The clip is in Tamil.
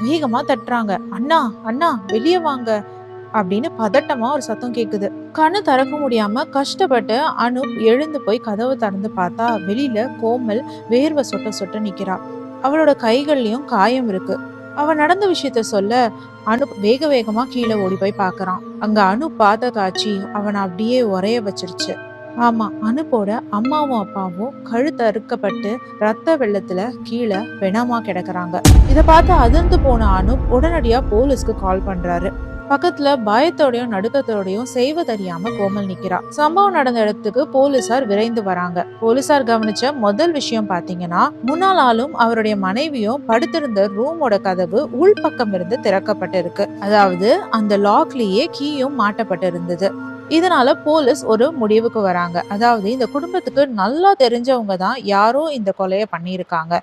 வேகமா தட்டுறாங்க. அண்ணா அண்ணா வெளியே வாங்க அப்படின்னு பதட்டமா ஒரு சத்தம் கேக்குது. கண்ணு திறக்க முடியாம கஷ்டப்பட்டு அனுப் எழுந்து போய் கதவை திறந்து பார்த்தா வெளியில கோமல் வேர்வை சொட்ட சொட்ட நிக்கிறா. அவளோட கைகள்லயும் காயம் இருக்கு. அவ நடந்த விஷயத்த சொல்ல அனுப் வேக வேகமா கீழே ஓடி போய் பாக்குறான். அங்க அனுப் பார்த்த காட்சி அவனை அப்படியே உறைய வச்சிருச்சு. ஆமா, அனுப்போட அம்மாவும் அப்பாவும் கழுத்து அறுக்கப்பட்டு ரத்த வெள்ளத்துல கீழே பிணமா கிடக்குறாங்க. இத பார்த்து அதிர்ந்து போன அனுப் உடனடியா போலீஸ்க்கு கால் பண்றாரு. பக்கத்துல பயத்தோடையும் நடுக்கத்தோடையும் செய்வதறியாம கோமல் நிக்கிறா. சம்பவம் நடந்த இடத்துக்கு போலீசார் விரைந்து வராங்க. போலீசார் கவனிச்ச முதல் விஷயம் பாத்தீங்கன்னா, முன்னாள் ஆளும் அவருடைய மனைவியும் படுத்திருந்த ரூமோட கதவு உள்பக்கம் இருந்து திறக்கப்பட்டு இருக்கு. அதாவது அந்த லாக்லயே கீயும் மாட்டப்பட்டு இருந்தது. இதனால போலீஸ் ஒரு முடிவுக்கு வராங்க. அதாவது இந்த குடும்பத்துக்கு நல்லா தெரிஞ்சவங்க தான் யாரோ இந்த கொலையை பண்ணியிருக்காங்க.